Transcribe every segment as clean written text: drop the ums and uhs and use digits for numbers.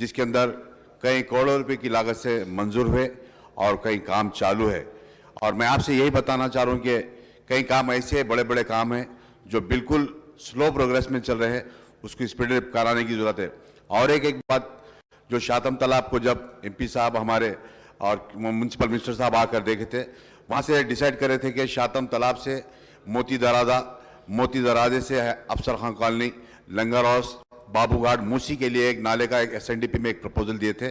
जिसके अंदर कई करोड़ों रुपए की लागत से मंजूर हुए और कई काम चालू है। और मैं आपसे यही बताना चाह रहा हूँ कि कई काम ऐसे बड़े बड़े काम हैं जो बिल्कुल स्लो प्रोग्रेस में चल रहे हैं, उसको स्पीड अप कराने की जरूरत है। और एक बात, जो शातम तालाब को जब एमपी साहब हमारे और म्यूनसिपल मिनिस्टर साहब आकर देखे थे, वहाँ से डिसाइड करे थे कि शातम तालाब से मोती दराजे से अफसर खान कॉलोनी, लंगर हाउस, बाबूघाट, मूसी के लिए एक नाले का एक एसएनडीपी में एक प्रपोजल दिए थे,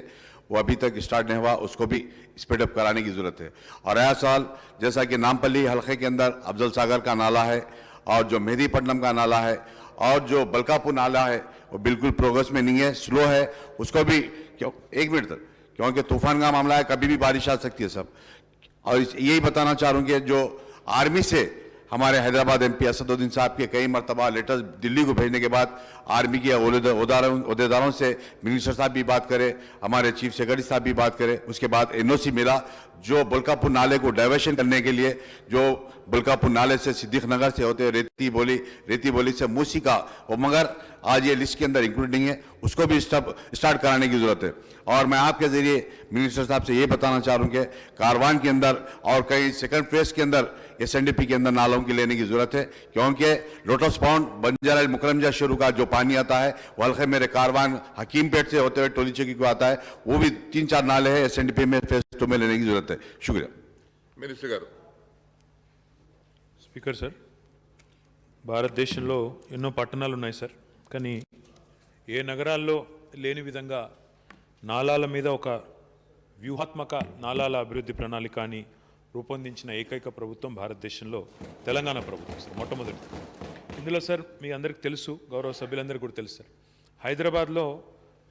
वो अभी तक स्टार्ट नहीं हुआ, उसको भी स्पीड अप कराने की जरूरत है। और यह साल जैसा कि नामपल्ली हल्के के अंदर अफजल सागर का नाला है और जो मेहदीपट्टनम का नाला है और जो बलकापुर नाला है वो बिल्कुल प्रोग्रेस में नहीं है, स्लो है, उसको भी एक मिनट तक, क्योंकि तूफान का मामला है, कभी भी बारिश आ सकती है सब। और यही बताना चाह रहा हूँ कि जो आर्मी से हमारे हैदराबाद एमपी असदुद्दीन साहब के कई मरतबा लेटर्स दिल्ली को भेजने के बाद आर्मी के ओहदेदारों से मिनिस्टर साहब भी बात करें, हमारे चीफ सेक्रेटरी साहब भी बात करें, उसके बाद एनओसी मिला जो बुल्कापुर नाले को डाइवर्शन करने के लिए, जो बुल्कापुर नाले से सिद्दीक नगर से होते रेती बोली से मूसी का, वो मगर आज ये लिस्ट के अंदर इंक्लूड नहीं है, उसको भी स्टार्ट कराने की जरूरत है। और मैं आपके जरिए मिनिस्टर साहब से ये बताना चाह रहा हूँ कि कारवान के अंदर और कई सेकंड फेज के अंदर एसएनडीपी के अंदर नालों की लेने की जरूरत है, क्योंकि लोटस पॉन्ड, बंजारा मुकरमजा शुरू का जो पानी आता है वो हल्के मेरे कारवान हकीमपेट से होते हुए टोली चौकी को आता है, वो भी 3-4 नाले हैं एसएनडीपी में फेज 2 में लेने की जरूरत है। शुक्रिया। मिनिस्टर गारू। స్పీకర్ సార్, భారతదేశంలో ఎన్నో పట్టణాలు ఉన్నాయి సార్, కానీ ఏ నగరాల్లో లేని విధంగా నాలాల మీద ఒక వ్యూహాత్మక నాలాల అభివృద్ధి ప్రణాళిక అని రూపొందించిన ఏకైక ప్రభుత్వం భారతదేశంలో తెలంగాణ ప్రభుత్వం సార్, మొట్టమొదటి. ఇందులో సార్ మీ అందరికీ తెలుసు, గౌరవ సభ్యులందరికీ కూడా తెలుసు సార్, హైదరాబాద్లో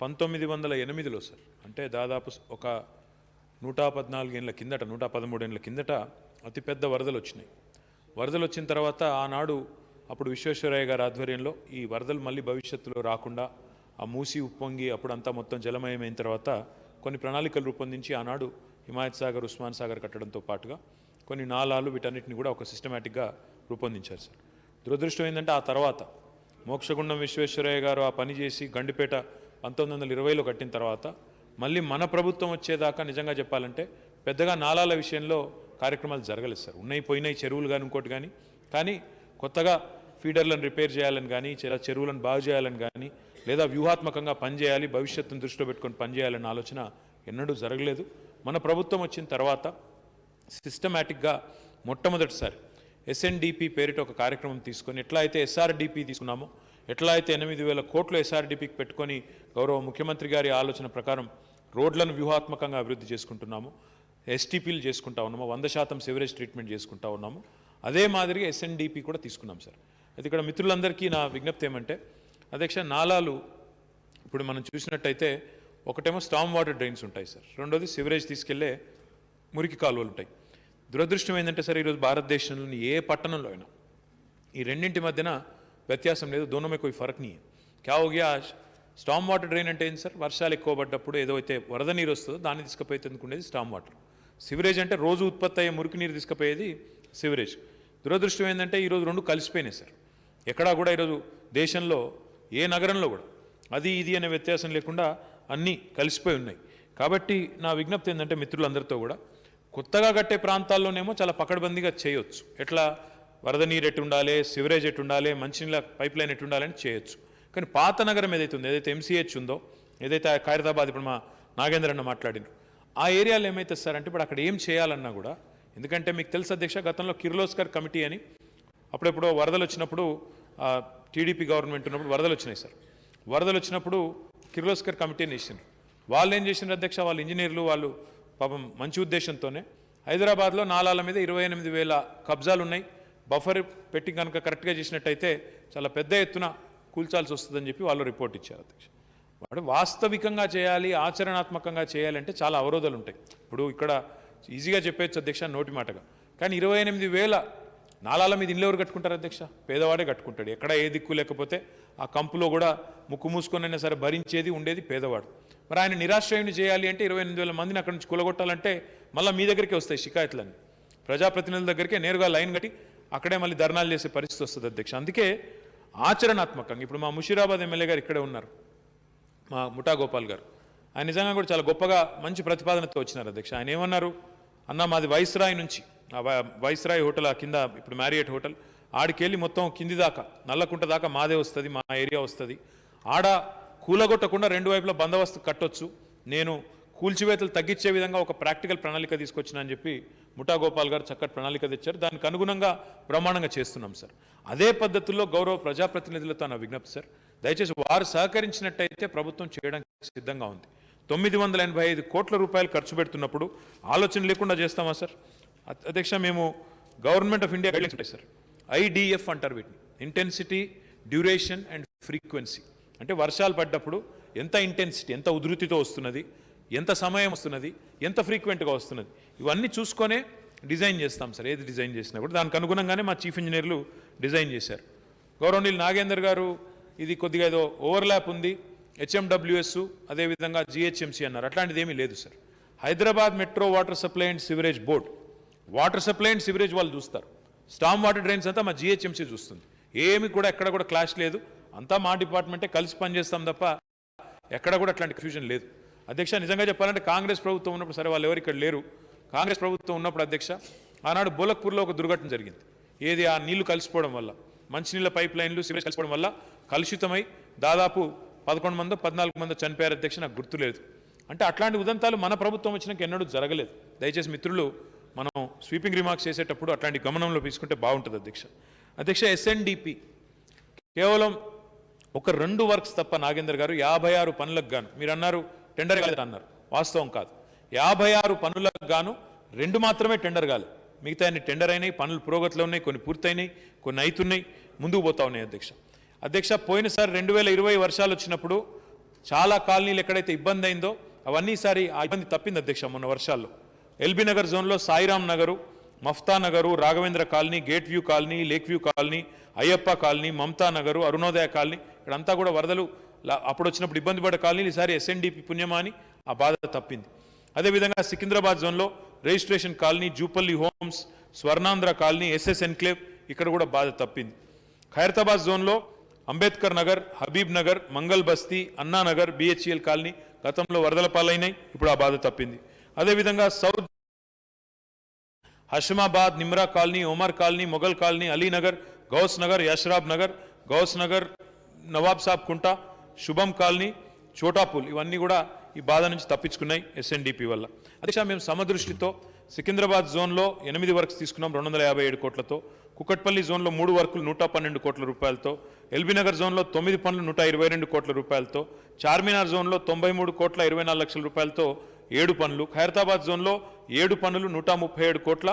1908లో సార్, అంటే దాదాపు ఒక 114 ఏళ్ళ కిందట, 113 ఏళ్ళ కిందట అతిపెద్ద వరదలు వచ్చినాయి. వరదలు వచ్చిన తర్వాత ఆనాడు అప్పుడు విశ్వేశ్వరయ్య గారి ఆధ్వర్యంలో ఈ వరదలు మళ్ళీ భవిష్యత్తులో రాకుండా ఆ మూసి ఉప్పొంగి అప్పుడంతా మొత్తం జలమయమైన తర్వాత కొన్ని ప్రణాళికలు రూపొందించి ఆనాడు హిమాయత్ సాగర్, ఉస్మాన్ సాగర్ కట్టడంతో పాటుగా కొన్ని నాలాలు వీటన్నిటిని కూడా ఒక సిస్టమేటిక్గా రూపొందించారు సార్. దురదృష్టం ఏంటంటే ఆ తర్వాత మోక్షగుండం విశ్వేశ్వరయ్య గారు ఆ పని చేసి గండిపేట 1920లో కట్టిన తర్వాత మళ్ళీ మన ప్రభుత్వం వచ్చేదాకా నిజంగా చెప్పాలంటే పెద్దగా నాలాల విషయంలో కార్యక్రమాలు జరగలేదు సార్. ఉన్నాయి పోయినాయి చెరువులు కానీ ఇంకోటి కానీ కొత్తగా ఫీడర్లను రిపేర్ చేయాలని కానీ, చెరువులను బాగు చేయాలని కానీ, లేదా వ్యూహాత్మకంగా పనిచేయాలి, భవిష్యత్తును దృష్టిలో పెట్టుకొని పనిచేయాలన్న ఆలోచన ఎన్నడూ జరగలేదు. మన ప్రభుత్వం వచ్చిన తర్వాత సిస్టమేటిక్గా మొట్టమొదటిసారి ఎస్ఎన్డిపి పేరిట ఒక కార్యక్రమం తీసుకొని, ఎట్లా అయితే ఎస్ఆర్డిపి తీసుకున్నామో, ఎట్లా అయితే 8,000 కోట్లు ఎస్ఆర్డిపికి పెట్టుకొని గౌరవ ముఖ్యమంత్రి గారి ఆలోచన ప్రకారం రోడ్లను వ్యూహాత్మకంగా అభివృద్ధి చేసుకుంటున్నాము, ఎస్టీపీలు చేసుకుంటా ఉన్నాము, 100% సివరేజ్ ట్రీట్మెంట్ చేసుకుంటా ఉన్నాము, అదే మాదిరిగా ఎస్ఎన్డిపి కూడా తీసుకున్నాం సార్. అయితే ఇక్కడ మిత్రులందరికీ నా విజ్ఞప్తి ఏమంటే, అధ్యక్ష, నాలాలు ఇప్పుడు మనం చూసినట్టయితే ఒకటేమో స్టామ్ వాటర్ డ్రైన్స్ ఉంటాయి సార్, రెండోది సివరేజ్ తీసుకెళ్లే మురికి కాలువలు ఉంటాయి. దురదృష్టం ఏంటంటే సార్, ఈరోజు భారతదేశంలోని ఏ పట్టణంలో అయినా ఈ రెండింటి మధ్యన వ్యత్యాసం లేదు. దోనో మే కోయి ఫరక్ నీ క్యా హో గయా. స్టామ్ వాటర్ డ్రైన్ అంటే ఏంటి సార్? వర్షాలు ఎక్కువ పడ్డప్పుడు ఏదైతే వరద నీరు వస్తుందో దాన్ని తీసుకుపోయి ఎందుకుండేది స్టామ్ వాటర్. సివరేజ్ అంటే రోజు ఉత్పత్తి అయ్యే మురికి నీరు తీసుకుపోయేది సివరేజ్. దురదృష్టం ఏంటంటే ఈరోజు రెండు కలిసిపోయినాయి సార్. ఎక్కడా కూడా ఈరోజు దేశంలో ఏ నగరంలో కూడా అది ఇది అనే వ్యత్యాసం లేకుండా అన్నీ కలిసిపోయి ఉన్నాయి. కాబట్టి నా విజ్ఞప్తి ఏంటంటే మిత్రులందరితో కూడా, కొత్తగా కట్టే ప్రాంతాల్లోనేమో చాలా పకడ్బందీగా చేయొచ్చు, ఎట్లా వరద నీరు ఎట్టు ఉండాలి, సివరేజ్ ఎట్టు ఉండాలి, మంచినీళ్ళ పైప్ లైన్ ఎట్టు ఉండాలని చేయొచ్చు. కానీ పాత నగరం ఏదైతే ఉందో, ఏదైతే ఎంసీహెచ్ ఉందో, ఏదైతే ఖైరతాబాద్, ఇప్పుడు మా నాగేంద్రన్న మాట్లాడినారు, ఆ ఏరియాలో ఏమైతే సార్ అంటే ఇప్పుడు అక్కడ ఏం చేయాలన్నా కూడా, ఎందుకంటే మీకు తెలుసు అధ్యక్ష, గతంలో కిర్లోస్కర్ కమిటీ అని అప్పుడెప్పుడో వరదలు వచ్చినప్పుడు, టీడీపీ గవర్నమెంట్ ఉన్నప్పుడు వరదలు వచ్చినాయి సార్. వరదలు వచ్చినప్పుడు కిర్లోస్కర్ కమిటీని వేసిండ్రు. వాళ్ళు ఏం చేసిండ్రు అధ్యక్ష, వాళ్ళు ఇంజనీర్లు, వాళ్ళు పాపం మంచి ఉద్దేశంతోనే హైదరాబాద్లో నాలాల మీద 28,000 కబ్జాలు ఉన్నాయి, బఫర్ పెట్టి కనుక కరెక్ట్గా చేసినట్టయితే చాలా పెద్ద ఎత్తున కూల్చాల్సి వస్తుందని చెప్పి వాళ్ళు రిపోర్ట్ ఇచ్చారు అధ్యక్ష. వాడు వాస్తవికంగా చేయాలి, ఆచరణాత్మకంగా చేయాలంటే చాలా అవరోధాలు ఉంటాయి. ఇప్పుడు ఇక్కడ ఈజీగా చెప్పేయచ్చు అధ్యక్ష నోటి మాటగా, కానీ 28,000 నాలాల మీద ఇల్లు ఎవరు కట్టుకుంటారు అధ్యక్ష? పేదవాడే కట్టుకుంటాడు. ఎక్కడ ఏ దిక్కు లేకపోతే ఆ కంపులో కూడా ముక్కు మూసుకొనైనా సరే భరించేది ఉండేది పేదవాడు. మరి ఆయన నిరాశ్రయుని చేయాలి అంటే 28,000 మందిని అక్కడి నుంచి కూలగొట్టాలంటే మళ్ళీ మీ దగ్గరికి వస్తాయి షికాయత్లన్నీ, ప్రజాప్రతినిధుల దగ్గరికే నేరుగా లైన్ కట్టి అక్కడే మళ్ళీ ధర్నాలు చేసే పరిస్థితి వస్తుంది అధ్యక్ష. అందుకే ఆచరణాత్మకంగా ఇప్పుడు మా ముషీరాబాద్ ఎమ్మెల్యే గారు ఇక్కడే ఉన్నారు, మా ముఠా గోపాల్ గారు. ఆయన నిజంగా కూడా చాలా గొప్పగా మంచి ప్రతిపాదనతో వచ్చినారు అధ్యక్ష. ఆయన ఏమన్నారు, అన్న మాది వైస్రాయ్ నుంచి, వైస్రాయ్ హోటల్ ఆ కింద ఇప్పుడు మ్యారియట్ హోటల్ ఆడికెళ్ళి మొత్తం కింది దాకా నల్లకుంట దాకా మాదే వస్తుంది, మా ఏరియా వస్తుంది. ఆడ కూలగొట్టకుండా రెండు వైపులా బందోబస్తు కట్టొచ్చు, నేను కూల్చివేతలు తగ్గించే విధంగా ఒక ప్రాక్టికల్ ప్రణాళిక తీసుకొచ్చిన అని చెప్పి ముఠా గోపాల్ గారు చక్కటి ప్రణాళిక తెచ్చారు. దానికి అనుగుణంగా బ్రహ్మాండంగా చేస్తున్నాం సార్. అదే పద్ధతుల్లో గౌరవ ప్రజాప్రతినిధులతో నా విజ్ఞప్తి సార్, దయచేసి వారు సహకరించినట్టయితే ప్రభుత్వం చేయడానికి సిద్ధంగా ఉంది. 985 కోట్ల రూపాయలు ఖర్చు పెడుతున్నప్పుడు ఆలోచన లేకుండా చేస్తామా సార్? అధ్యక్ష, మేము గవర్నమెంట్ ఆఫ్ ఇండియా గైడ్లైన్స్ ఉంటాయి సార్, IDF అంటారు వీటిని, ఇంటెన్సిటీ, డ్యూరేషన్ అండ్ ఫ్రీక్వెన్సీ. అంటే వర్షాలు పడ్డప్పుడు ఎంత ఇంటెన్సిటీ, ఎంత ఉధృతితో వస్తున్నది, ఎంత సమయం వస్తున్నది, ఎంత ఫ్రీక్వెంట్గా వస్తున్నది, ఇవన్నీ చూసుకొనే డిజైన్ చేస్తాం సార్. ఏది డిజైన్ చేసినా కూడా దానికి అనుగుణంగానే మా చీఫ్ ఇంజనీర్లు డిజైన్ చేశారు. గౌరవనీయులు నాగేందర్ గారు ఇది కొద్దిగా ఏదో ఓవర్లాప్ ఉంది, HMWS అదేవిధంగా GHMC అన్నారు. అట్లాంటిది ఏమీ లేదు sir. Hyderabad metro water supply and sewerage board, water supply and sewerage వాళ్ళు చూస్తారు, స్టామ్ వాటర్ డ్రైన్స్ అంతా మా GHMC చూస్తుంది. ఏమి కూడా ఎక్కడ కూడా క్లాష్ లేదు, అంతా మా డిపార్ట్మెంటే కలిసి పనిచేస్తాం తప్ప ఎక్కడ కూడా అట్లాంటి కన్ఫ్యూజన్ లేదు. అధ్యక్ష, నిజంగా చెప్పాలంటే కాంగ్రెస్ ప్రభుత్వం ఉన్నప్పుడు, సరే వాళ్ళు ఎవరు ఇక్కడ లేరు, కాంగ్రెస్ ప్రభుత్వం ఉన్నప్పుడు అధ్యక్ష ఆనాడు బోలక్పూర్లో ఒక దుర్ఘటన జరిగింది. ఏది, ఆ నీళ్లు కలిసిపోవడం వల్ల, మంచినీళ్ళ పైప్ లైన్లు సివరేజ్ కలిసిపోవడం వల్ల కలుషితమై దాదాపు 11 మందో 14 మందో చనిపోయారు అధ్యక్ష, నాకు గుర్తులేదు. అంటే అట్లాంటి ఉదంతాలు మన ప్రభుత్వం వచ్చినాక ఎన్నడూ జరగలేదు. దయచేసి మిత్రులు మనం స్వీపింగ్ రిమార్క్స్ చేసేటప్పుడు అట్లాంటి గమనంలో తీసుకుంటే బాగుంటుంది అధ్యక్ష. అధ్యక్ష, SNDP కేవలం ఒక 2 వర్క్స్ తప్ప నాగేందర్ గారు 56 పనులకు గాను, మీరు అన్నారు టెండర్ కాలేదు అన్నారు, వాస్తవం కాదు. 56 పనులకు గాను 2 మాత్రమే టెండర్ కాలేదు, మిగతా అన్ని టెండర్ అయినాయి, పనులు పురోగతిలో ఉన్నాయి, కొన్ని పూర్తయినాయి, కొన్ని అవుతున్నాయి, ముందుకు పోతా ఉన్నాయి అధ్యక్ష. పోయినసారి 2020 వర్షాలు వచ్చినప్పుడు చాలా కాలనీలు ఎక్కడైతే ఇబ్బంది అయిందో అవన్నీ సారి ఆ ఇబ్బంది తప్పింది అధ్యక్ష. మొన్న వర్షాల్లో ఎల్బీ నగర్ జోన్లో Sairam Nagar, Mufta Nagar, Raghavendra colony, gate view colony, lake view colony, Ayyappa colony, Mamata Nagar, Arunodaya colony, ఇక్కడంతా కూడా వరదలు అప్పుడు వచ్చినప్పుడు ఇబ్బంది పడ్డ కాలనీలు ఈసారి SNDP పుణ్యమా అని ఆ బాధ తప్పింది. అదేవిధంగా సికింద్రాబాద్ జోన్లో registration colony, Jupalli homes, Swarnandhra colony, SS enclave, ఇక్కడ కూడా బాధ తప్పింది. ఖైరతాబాద్ జోన్లో అంబేద్కర్ నగర్, హబీబ్ నగర్, మంగల్ బస్తీ, అన్నానగర్, BHEL కాలనీ గతంలో వరదల పాలైనాయి, ఇప్పుడు ఆ బాధ తప్పింది. అదేవిధంగా south Hashamabad, Nimra colony, Omar colony, Mughal colony, Alinagar, Ghouse Nagar, Yasrab Nagar, Ghouse Nagar, Nawab Sab Kunta, Shubham colony, చోటాపూల్, ఇవన్నీ కూడా ఈ బాధ నుంచి తప్పించుకున్నాయి SNDP వల్ల. అధ్యక్ష, మేము సమదృష్టితో సికింద్రాబాద్ జోన్లో 8 వర్క్స్ తీసుకున్నాం 257 కోట్లతో, కుకట్పల్లి జోన్లో 3 వర్కులు 112 కోట్ల రూపాయలతో, ఎల్బీ నగర్ జోన్లో 9 పనులు 122 కోట్ల రూపాయలతో, చార్మినార్ జోన్లో 93 కోట్ల 24 లక్షల రూపాయలతో 7 పనులు, ఖైరతాబాద్ జోన్లో 7 పనులు 137 కోట్ల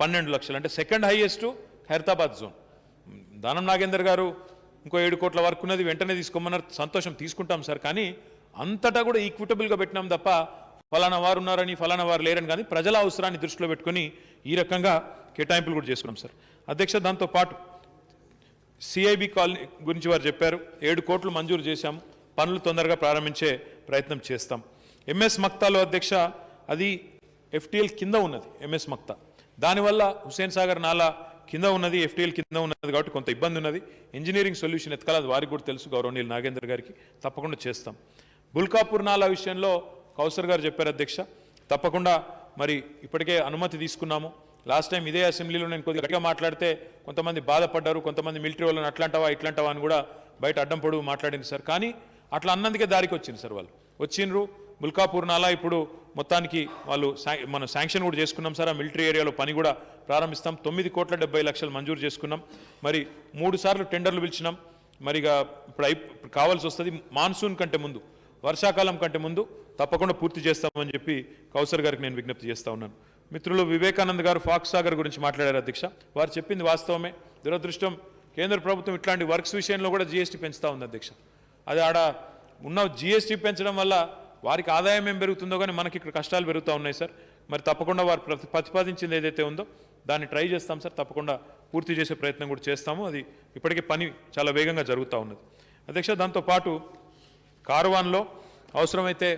12 లక్షలు, అంటే second highest Khairatabad zone. Danam Nagender గారు ఇంకో 7 కోట్ల వరకు ఉన్నది వెంటనే తీసుకోమన్నారు, సంతోషం, తీసుకుంటాం సార్. కానీ అంతటా కూడా ఈక్విటబుల్గా పెట్టినాం తప్ప ఫలానా వారు ఉన్నారని ఫలానా వారు లేరని కానీ ప్రజల అవసరాన్ని దృష్టిలో పెట్టుకొని ఈ రకంగా కేటాయింపులు కూడా చేసుకున్నాం సార్. అధ్యక్ష, దాంతోపాటు CIB కాలనీ గురించి వారు చెప్పారు, 7 కోట్లు మంజూరు చేశాము, పనులు తొందరగా ప్రారంభించే ప్రయత్నం చేస్తాం. MS మక్తాలో అధ్యక్ష, అది FTL కింద ఉన్నది, MS మక్తా, దానివల్ల హుస్సేన్ సాగర్ నాలా కింద ఉన్నది, FTL కింద ఉన్నది కాబట్టి కొంత ఇబ్బంది ఉన్నది. ఇంజనీరింగ్ సొల్యూషన్ ఎత్తుకాలి, వారికి కూడా తెలుసు, గౌరవనీయులు నాగేందర్ గారికి, తప్పకుండా చేస్తాం. బుల్కాపూర్ నాలా విషయంలో కౌసర్ గారు చెప్పారు అధ్యక్ష, తప్పకుండా మరి ఇప్పటికే అనుమతి తీసుకున్నాము. లాస్ట్ టైం ఇదే అసెంబ్లీలో నేను కొద్దిగా గట్టిగా మాట్లాడితే కొంతమంది బాధపడ్డారు, కొంతమంది మిలిటరీ వాళ్ళని అట్లాంటావా ఇట్లాంటావా అని కూడా బయట అడ్డం పొడుగు మాట్లాడింది సార్. కానీ అట్లా అన్నందుకే దారికి వచ్చింది సార్, వాళ్ళు వచ్చిండ్రు. బుల్కాపూర్ నాలా ఇప్పుడు మొత్తానికి వాళ్ళు మనం శాంక్షన్ కూడా చేసుకున్నాం సార్, ఆ మిలిటరీ ఏరియాలో పని కూడా ప్రారంభిస్తాం. 9 కోట్ల 70 లక్షలు మంజూరు చేసుకున్నాం. మరి 3 సార్లు టెండర్లు పిలిచినాం. మరిగా ఇప్పుడు కావాల్సి వస్తుంది, మాన్సూన్ కంటే ముందు, వర్షాకాలం కంటే ముందు తప్పకుండా పూర్తి చేస్తామని చెప్పి కౌసర్ గారికి నేను విజ్ఞప్తి చేస్తా ఉన్నాను. మిత్రులు వివేకానంద్ గారు ఫాక్స్ సాగర్ గురించి మాట్లాడారు అధ్యక్ష, వారు చెప్పింది వాస్తవమే. దురదృష్టం కేంద్ర ప్రభుత్వం ఇట్లాంటి వర్క్స్ విషయంలో కూడా GST పెంచుతూ ఉంది అధ్యక్ష. అది ఆడ ఉన్న GST పెంచడం వల్ల వారికి ఆదాయం ఏం పెరుగుతుందో కానీ మనకి ఇక్కడ కష్టాలు పెరుగుతూ ఉన్నాయి సార్. మరి తప్పకుండా వారు ప్రతిపాదించింది ఏదైతే ఉందో దాన్ని ట్రై చేస్తాం సార్, తప్పకుండా పూర్తి చేసే ప్రయత్నం కూడా చేస్తాము. అది ఇప్పటికే పని చాలా వేగంగా జరుగుతూ ఉన్నది అధ్యక్ష. దాంతోపాటు కార్వాన్లో అవసరమైతే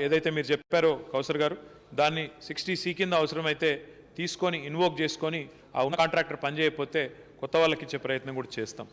ఏదైతే మీరు చెప్పారో కౌసర్ గారు, దాన్ని 60C కింద అవసరమైతే తీసుకొని ఇన్వోక్ చేసుకొని ఆ ఉన్న కాంట్రాక్టర్ పనిచేయకపోతే కొత్త వాళ్ళకి ఇచ్చే ప్రయత్నం కూడా చేస్తాం.